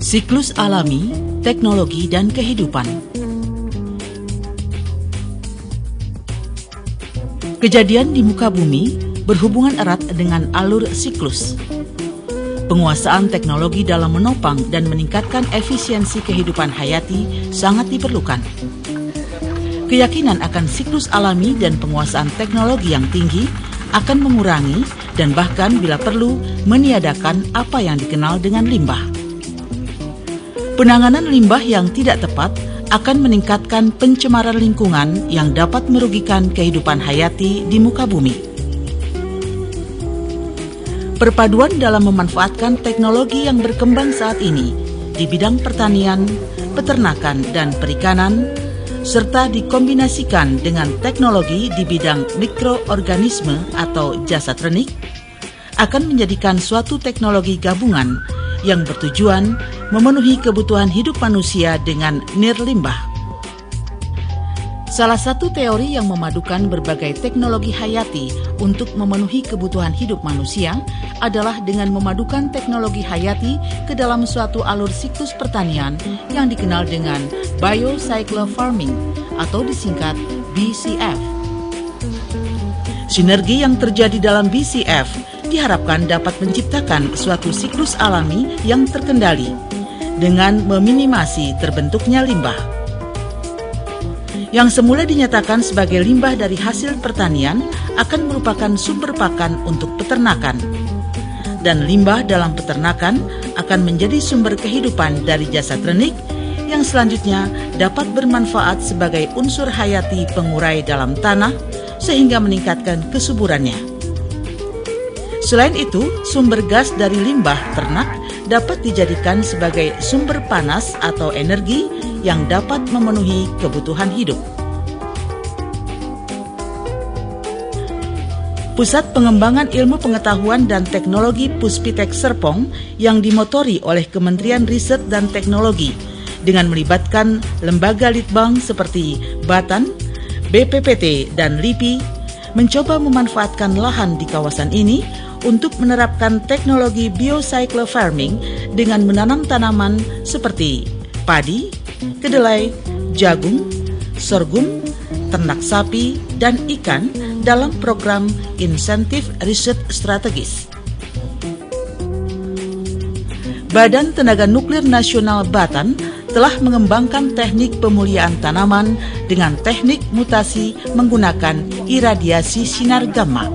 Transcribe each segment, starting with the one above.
Siklus alami, teknologi, dan kehidupan. Kejadian di muka bumi berhubungan erat dengan alur siklus. Penguasaan teknologi dalam menopang dan meningkatkan efisiensi kehidupan hayati sangat diperlukan. Keyakinan akan siklus alami dan penguasaan teknologi yang tinggi akan mengurangi dan bahkan bila perlu meniadakan apa yang dikenal dengan limbah. Penanganan limbah yang tidak tepat akan meningkatkan pencemaran lingkungan yang dapat merugikan kehidupan hayati di muka bumi. Perpaduan dalam memanfaatkan teknologi yang berkembang saat ini di bidang pertanian, peternakan, dan perikanan, serta dikombinasikan dengan teknologi di bidang mikroorganisme atau jasa trenik, akan menjadikan suatu teknologi gabungan yang bertujuan memenuhi kebutuhan hidup manusia dengan nirlimbah. Salah satu teori yang memadukan berbagai teknologi hayati untuk memenuhi kebutuhan hidup manusia adalah dengan memadukan teknologi hayati ke dalam suatu alur siklus pertanian yang dikenal dengan Biocycle Farming atau disingkat BCF. Sinergi yang terjadi dalam BCF diharapkan dapat menciptakan suatu siklus alami yang terkendali dengan meminimasi terbentuknya limbah. Yang semula dinyatakan sebagai limbah dari hasil pertanian akan merupakan sumber pakan untuk peternakan. Dan limbah dalam peternakan akan menjadi sumber kehidupan dari jasa trenik yang selanjutnya dapat bermanfaat sebagai unsur hayati pengurai dalam tanah sehingga meningkatkan kesuburannya. Selain itu, sumber gas dari limbah ternak dapat dijadikan sebagai sumber panas atau energi yang dapat memenuhi kebutuhan hidup. Pusat Pengembangan Ilmu Pengetahuan dan Teknologi Puspitek Serpong yang dimotori oleh Kementerian Riset dan Teknologi dengan melibatkan lembaga litbang seperti Batan, BPPT, dan LIPI mencoba memanfaatkan lahan di kawasan ini untuk menerapkan teknologi biocycle farming dengan menanam tanaman seperti padi, kedelai, jagung, sorghum, ternak sapi, dan ikan dalam program insentif riset strategis. Badan Tenaga Nuklir Nasional Batan telah mengembangkan teknik pemuliaan tanaman dengan teknik mutasi menggunakan iradiasi sinar gamma.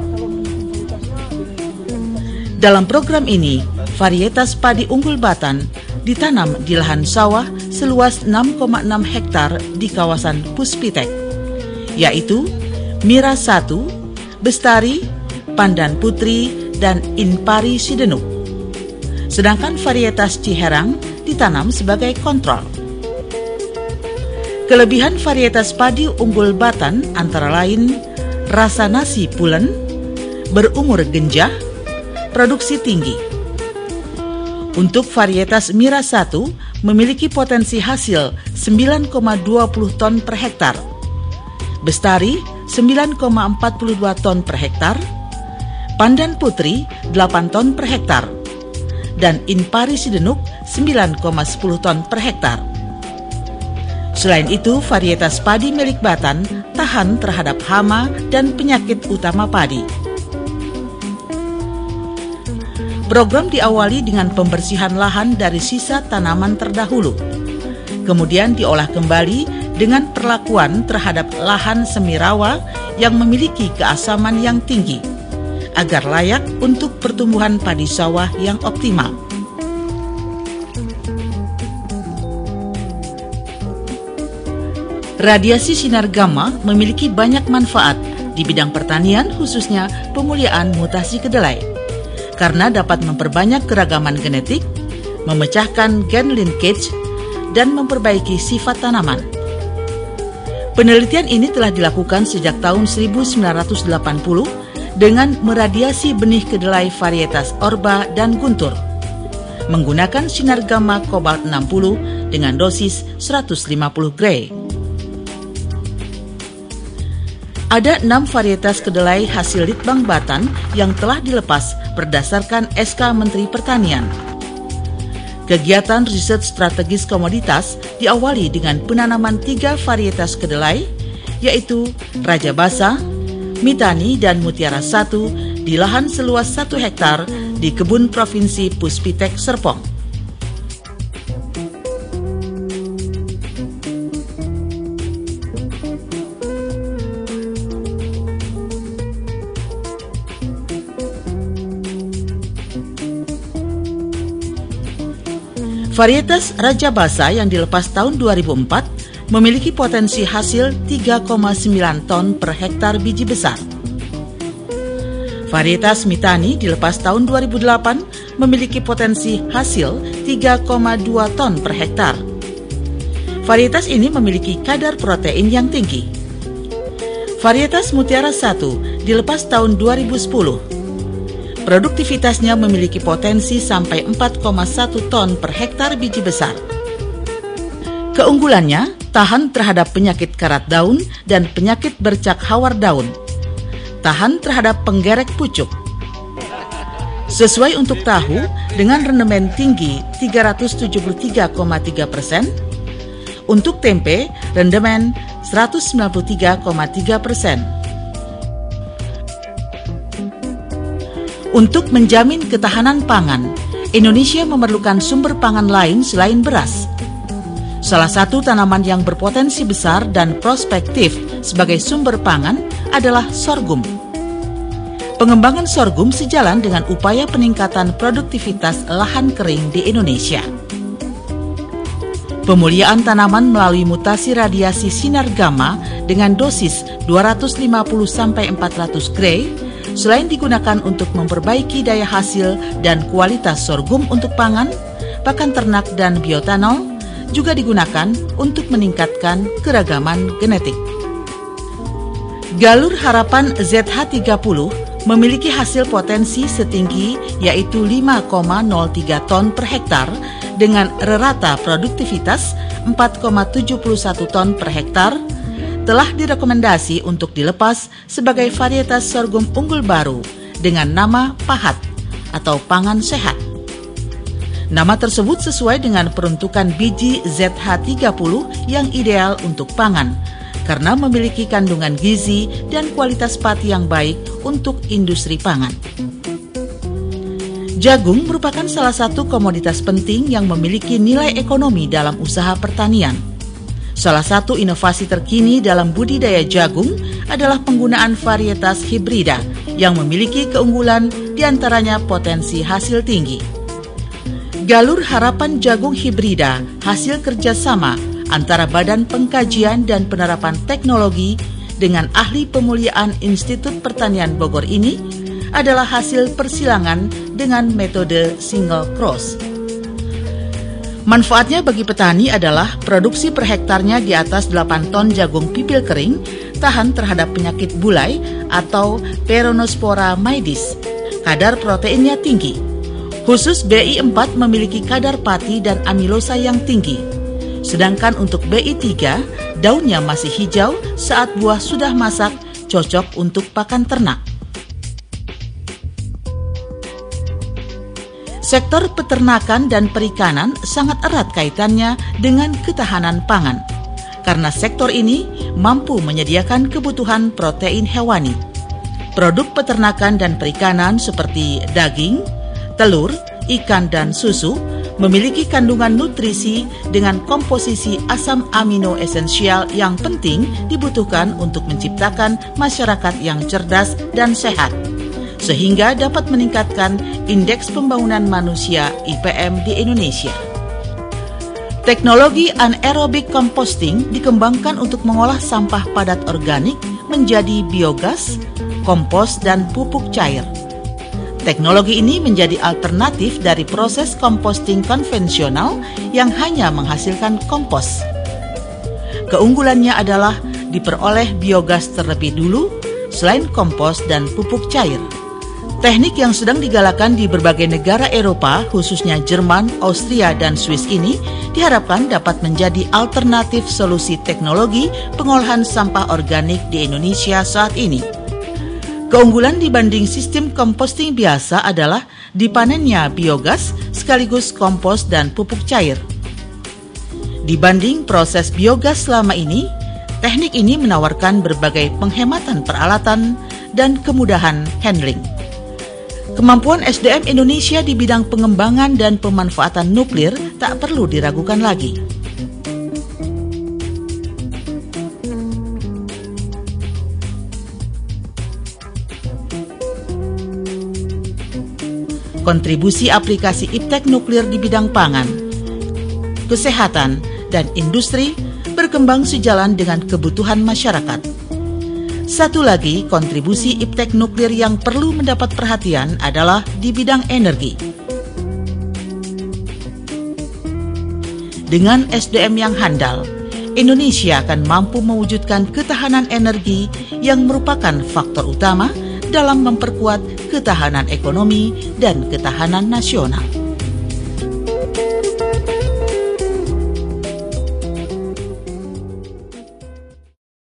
Dalam program ini, varietas padi unggul Batan ditanam di lahan sawah seluas 6,6 hektar di kawasan Puspitek, yaitu Mira 1, Bestari, Pandan Putri, dan Inpari Sidenuk. Sedangkan varietas Ciherang ditanam sebagai kontrol. Kelebihan varietas padi unggul Batan antara lain rasa nasi pulen, berumur genjah, produksi tinggi. Untuk varietas Mira 1 memiliki potensi hasil 9,20 ton per hektar, Bestari 9,42 ton per hektar, Pandan Putri 8 ton per hektar, dan Inpari Sidenuk 9,10 ton per hektar. Selain itu, varietas padi milik Batan tahan terhadap hama dan penyakit utama padi. Program diawali dengan pembersihan lahan dari sisa tanaman terdahulu, kemudian diolah kembali dengan perlakuan terhadap lahan semi rawa yang memiliki keasaman yang tinggi, agar layak untuk pertumbuhan padi sawah yang optimal. Radiasi sinar gamma memiliki banyak manfaat di bidang pertanian, khususnya pemuliaan mutasi kedelai, karena dapat memperbanyak keragaman genetik, memecahkan gen linkage, dan memperbaiki sifat tanaman. Penelitian ini telah dilakukan sejak tahun 1980 dengan meradiasi benih kedelai varietas Orba dan Guntur menggunakan sinar gamma kobalt 60 dengan dosis 150 gray. Ada 6 varietas kedelai hasil Litbang Batan yang telah dilepas berdasarkan SK Menteri Pertanian. Kegiatan riset strategis komoditas diawali dengan penanaman 3 varietas kedelai, yaitu Raja Basa, Mitani, dan Mutiara 1 di lahan seluas 1 hektar di kebun Provinsi Puspitek Serpong. Varietas Raja Basa yang dilepas tahun 2004 memiliki potensi hasil 3,9 ton per hektar biji besar. Varietas Mitani dilepas tahun 2008 memiliki potensi hasil 3,2 ton per hektar. Varietas ini memiliki kadar protein yang tinggi. Varietas Mutiara 1 dilepas tahun 2010. Produktivitasnya memiliki potensi sampai 4,1 ton per hektar biji besar. Keunggulannya tahan terhadap penyakit karat daun dan penyakit bercak hawar daun. Tahan terhadap penggerek pucuk. Sesuai untuk tahu dengan rendemen tinggi 373,3%, untuk tempe rendemen 193,3%. Untuk menjamin ketahanan pangan, Indonesia memerlukan sumber pangan lain selain beras. Salah satu tanaman yang berpotensi besar dan prospektif sebagai sumber pangan adalah sorghum. Pengembangan sorghum sejalan dengan upaya peningkatan produktivitas lahan kering di Indonesia. Pemuliaan tanaman melalui mutasi radiasi sinar gamma dengan dosis 250-400 gray selain digunakan untuk memperbaiki daya hasil dan kualitas sorghum untuk pangan, pakan ternak, dan bioetanol, juga digunakan untuk meningkatkan keragaman genetik. Galur Harapan ZH30 memiliki hasil potensi setinggi yaitu 5,03 ton per hektar dengan rata produktivitas 4,71 ton per hektar, telah direkomendasi untuk dilepas sebagai varietas sorghum unggul baru dengan nama Pahat atau pangan sehat. Nama tersebut sesuai dengan peruntukan biji ZH30 yang ideal untuk pangan, karena memiliki kandungan gizi dan kualitas pati yang baik untuk industri pangan. Jagung merupakan salah satu komoditas penting yang memiliki nilai ekonomi dalam usaha pertanian. Salah satu inovasi terkini dalam budidaya jagung adalah penggunaan varietas hibrida yang memiliki keunggulan diantaranya potensi hasil tinggi. Galur Harapan Jagung Hibrida hasil kerjasama antara Badan Pengkajian dan Penerapan Teknologi dengan ahli pemuliaan Institut Pertanian Bogor ini adalah hasil persilangan dengan metode single cross. Manfaatnya bagi petani adalah produksi per hektarnya di atas 8 ton jagung pipil kering tahan terhadap penyakit bulai atau Peronospora maydis. Kadar proteinnya tinggi. Khusus BI4 memiliki kadar pati dan amilosa yang tinggi. Sedangkan untuk BI3, daunnya masih hijau saat buah sudah masak, cocok untuk pakan ternak. Sektor peternakan dan perikanan sangat erat kaitannya dengan ketahanan pangan, karena sektor ini mampu menyediakan kebutuhan protein hewani. Produk peternakan dan perikanan seperti daging, telur, ikan, dan susu memiliki kandungan nutrisi dengan komposisi asam amino esensial yang penting dibutuhkan untuk menciptakan masyarakat yang cerdas dan sehat, sehingga dapat meningkatkan indeks pembangunan manusia IPM di Indonesia. Teknologi anaerobic composting dikembangkan untuk mengolah sampah padat organik menjadi biogas, kompos, dan pupuk cair. Teknologi ini menjadi alternatif dari proses composting konvensional yang hanya menghasilkan kompos. Keunggulannya adalah diperoleh biogas terlebih dulu selain kompos dan pupuk cair. Teknik yang sedang digalakan di berbagai negara Eropa, khususnya Jerman, Austria, dan Swiss ini diharapkan dapat menjadi alternatif solusi teknologi pengolahan sampah organik di Indonesia saat ini. Keunggulan dibanding sistem composting biasa adalah dipanennya biogas sekaligus kompos dan pupuk cair. Dibanding proses biogas selama ini, teknik ini menawarkan berbagai penghematan peralatan dan kemudahan handling. Kemampuan SDM Indonesia di bidang pengembangan dan pemanfaatan nuklir tak perlu diragukan lagi. Kontribusi aplikasi IPTEK nuklir di bidang pangan, kesehatan, dan industri berkembang sejalan dengan kebutuhan masyarakat. Satu lagi kontribusi IPTEK nuklir yang perlu mendapat perhatian adalah di bidang energi. Dengan SDM yang handal, Indonesia akan mampu mewujudkan ketahanan energi yang merupakan faktor utama dalam memperkuat ketahanan ekonomi dan ketahanan nasional.